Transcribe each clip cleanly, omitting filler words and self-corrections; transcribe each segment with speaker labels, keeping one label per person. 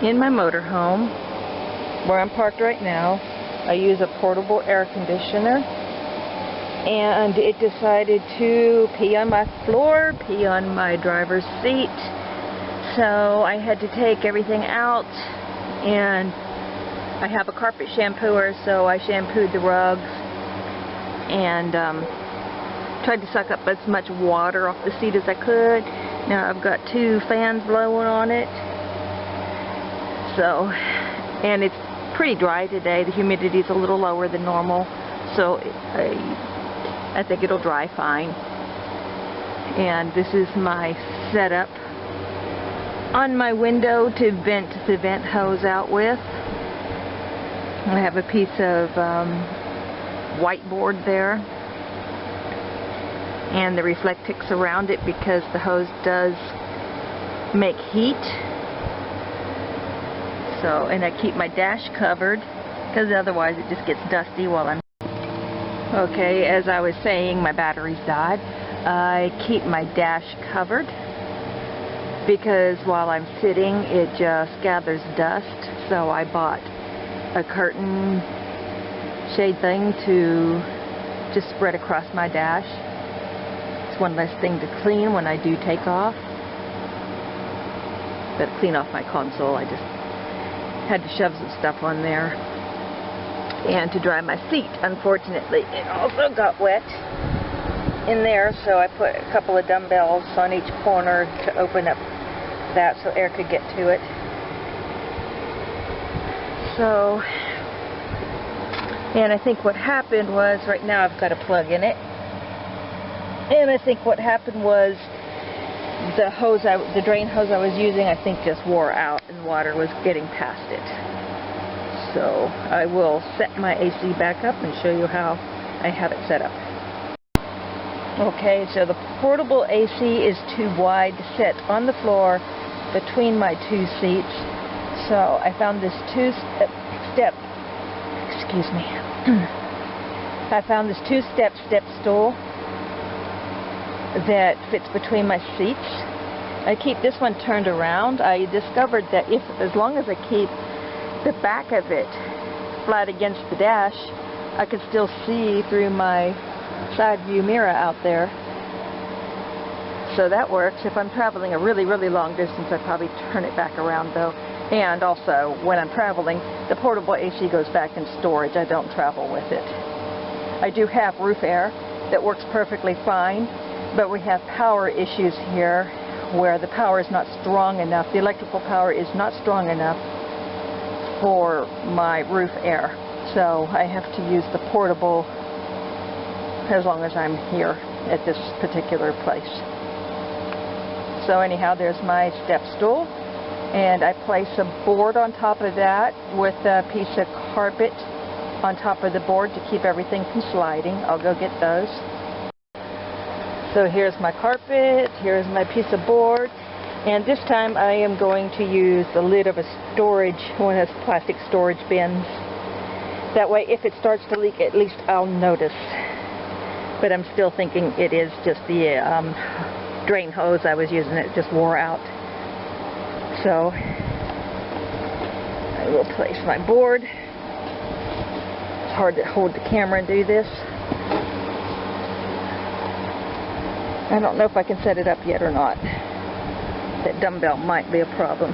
Speaker 1: In my motorhome, where I'm parked right now, I use a portable air conditioner, and it decided to pee on my floor, pee on my driver's seat. So I had to take everything out, and I have a carpet shampooer, so I shampooed the rugs and tried to suck up as much water off the seat as I could. Now I've got 2 fans blowing on it. So, and it's pretty dry today. The humidity is a little lower than normal, so I think it'll dry fine. And this is my setup on my window to vent the vent hose out with. I have a piece of whiteboard there, and the reflectix around it because the hose does make heat. So, and I keep my dash covered because otherwise it just gets dusty while I'm... Okay, as I was saying, my batteries died. I keep my dash covered because while I'm sitting it just gathers dust. So I bought a curtain shade thing to just spread across my dash. It's one less thing to clean when I do take off. But to clean off my console, I just had to shove some stuff on there. And to dry my seat, unfortunately, it also got wet in there, so I put a couple of dumbbells on each corner to open up that so air could get to it. So, and I think what happened was, right now I've got a plug in it, and I think what happened was the drain hose I was using, I think just wore out and water was getting past it. So I will set my AC back up and show you how I have it set up. Okay, so the portable AC is too wide to sit on the floor between my 2 seats. So I found this two-step step stool that fits between my seats. I keep this one turned around. I discovered that as long as I keep the back of it flat against the dash, I could still see through my side view mirror out there. So that works. If I'm traveling a really, really long distance, I probably turn it back around though. And also, when I'm traveling, the portable AC goes back in storage. I don't travel with it. I do have roof air that works perfectly fine, but we have power issues here where the power is not strong enough. The electrical power is not strong enough for my roof air. So I have to use the portable as long as I'm here at this particular place. So anyhow, there's my step stool, and I place a board on top of that with a piece of carpet on top of the board to keep everything from sliding. I'll go get those. So here's my carpet, here's my piece of board, and this time I am going to use the lid of a storage, one of those plastic storage bins. That way if it starts to leak, at least I'll notice. But I'm still thinking it is just the drain hose I was using, it just wore out. So I will place my board. It's hard to hold the camera and do this. I don't know if I can set it up yet or not. That dumbbell might be a problem.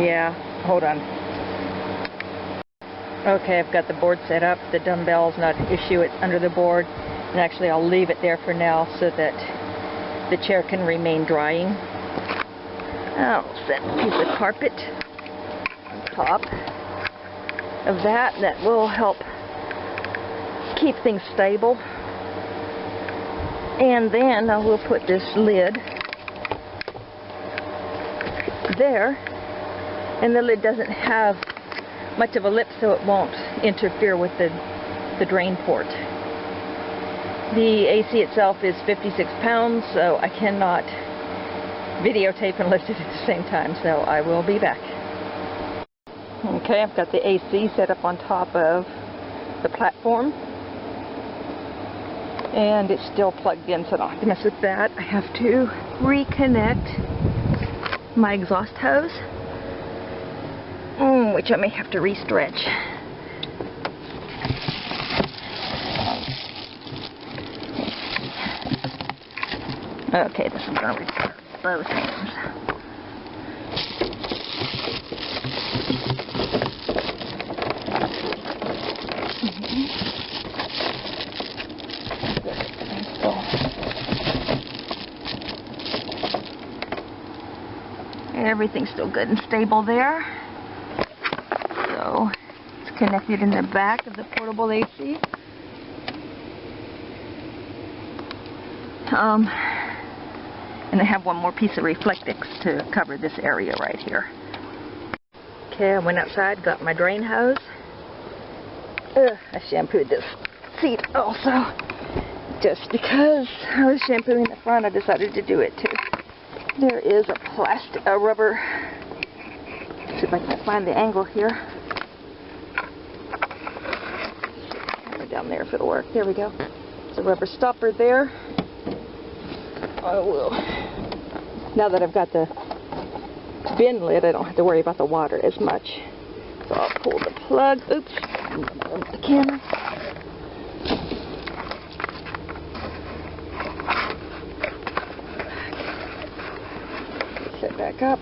Speaker 1: Yeah, hold on. Okay, I've got the board set up. The dumbbell's not an issue. It's under the board. And actually, I'll leave it there for now so that the chair can remain drying. I'll set a piece of carpet on top of that. That will help keep things stable. And then I will put this lid there. And the lid doesn't have much of a lip, so it won't interfere with the drain port. The AC itself is 56 pounds, so I cannot videotape and listen at the same time, so I will be back. Okay, I've got the AC set up on top of the platform. And it's still plugged in, so I don't have to mess with that. I have to reconnect my exhaust hose, which I may have to re-stretch. Okay, this is going to repair both ends. Everything's still good and stable there. So it's connected in the back of the portable AC. And I have one more piece of Reflectix to cover this area right here. Okay, I went outside, got my drain hose. I shampooed this seat also. Just because I was shampooing the front, I decided to do it too. There is a rubber, see if I can find the angle here. Down there if it'll work. There we go. There's a rubber stopper there. I will. Now that I've got the bin lid, I don't have to worry about the water as much. So I'll pull the plug. Oops. The camera. Set back up.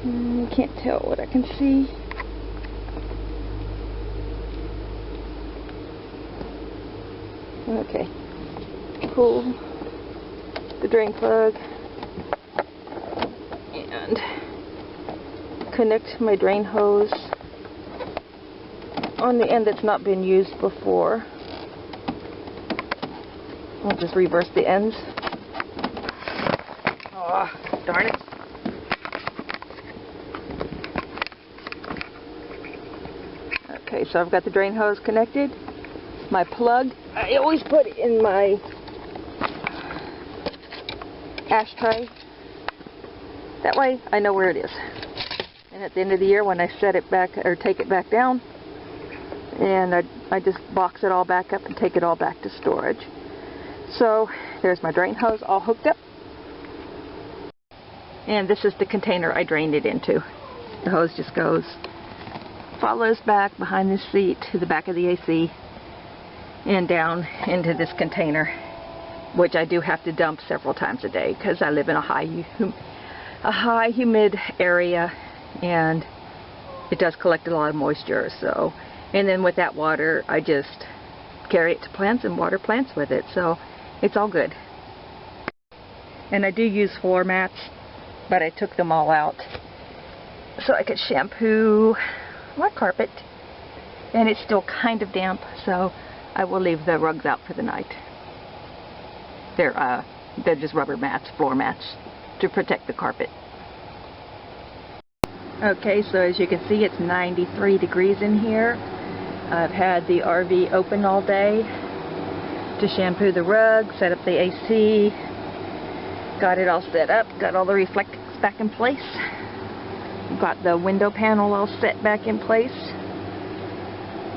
Speaker 1: You can't tell what I can see. Okay. Pull the drain plug and connect my drain hose on the end that's not been used before. I'll just reverse the ends. Oh, darn it. Okay, so I've got the drain hose connected. My plug, I always put it in my ashtray. That way I know where it is. And at the end of the year when I set it back or take it back down, and I just box it all back up and take it all back to storage. So there's my drain hose all hooked up. And this is the container I drained it into. The hose just follows back behind the seat to the back of the AC and down into this container, which I do have to dump several times a day because I live in a high humid area, and it does collect a lot of moisture. So, and then with that water I just carry it to plants and water plants with it, so it's all good. And I do use floor mats, but I took them all out so I could shampoo my carpet, and it's still kind of damp, so I will leave the rugs out for the night. They're just rubber mats, floor mats, to protect the carpet. Okay, so as you can see, it's 93 degrees in here. I've had the RV open all day to shampoo the rug, set up the AC, got it all set up, got all the Reflectix back in place, got the window panel all set back in place,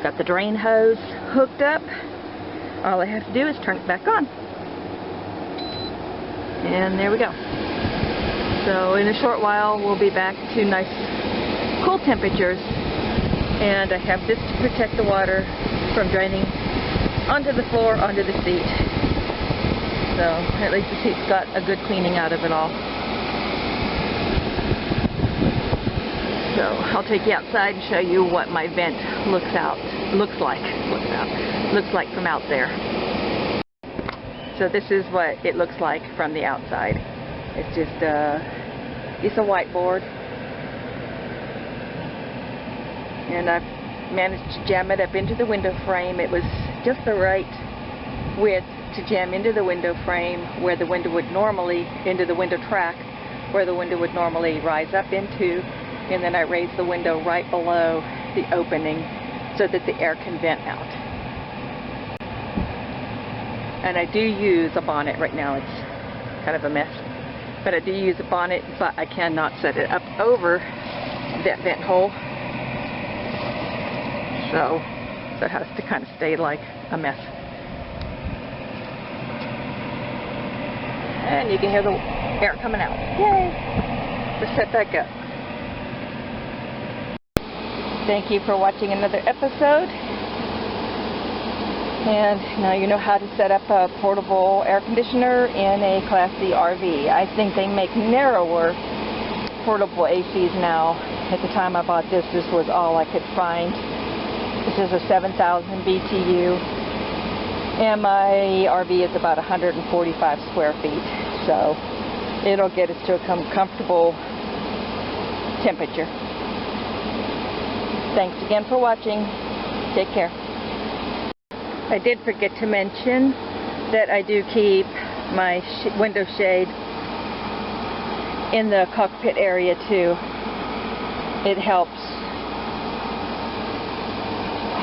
Speaker 1: got the drain hose hooked up. All I have to do is turn it back on. And there we go. So in a short while we'll be back to nice cool temperatures, and I have this to protect the water from draining onto the floor, onto the seat. So at least the seat's got a good cleaning out of it all. So I'll take you outside and show you what my vent looks like from out there. So this is what it looks like from the outside. It's just it's a whiteboard, and I've managed to jam it up into the window frame. It was just the right width to jam into the window frame where the window would normally, into the window track where the window would normally rise up into, and then I raised the window right below the opening so that the air can vent out. And I do use a bonnet right now. It's kind of a mess, but I do use a bonnet, but I cannot set it up over that vent hole. So it has to kind of stay like a mess. And you can hear the air coming out. Yay! Let's set back up. Thank you for watching another episode. And now you know how to set up a portable air conditioner in a ClassC RV. I think they make narrower portable ACs now. At the time I bought this, this was all I could find. This is a 7,000 BTU. And my RV is about 145 square feet. So it'll get us to a comfortable temperature. Thanks again for watching. Take care. I did forget to mention that I do keep my window shade in the cockpit area too. It helps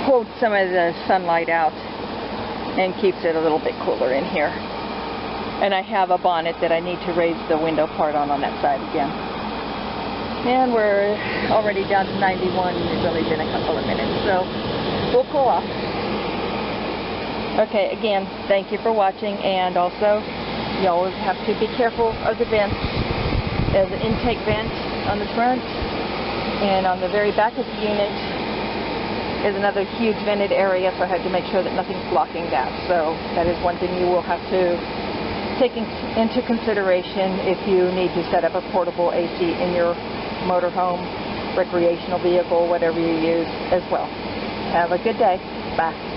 Speaker 1: hold some of the sunlight out and keeps it a little bit cooler in here. And I have a bonnet that I need to raise the window part on that side again. And we're already down to 91, and it's only been a couple of minutes, so we'll cool off. Okay, again, thank you for watching, and also, you always have to be careful of the vents. There's an intake vent on the front, and on the very back of the unit is another huge vented area, so I had to make sure that nothing's blocking that. So that is one thing you will have to take into consideration if you need to set up a portable AC in your motorhome, recreational vehicle, whatever you use as well. Have a good day. Bye.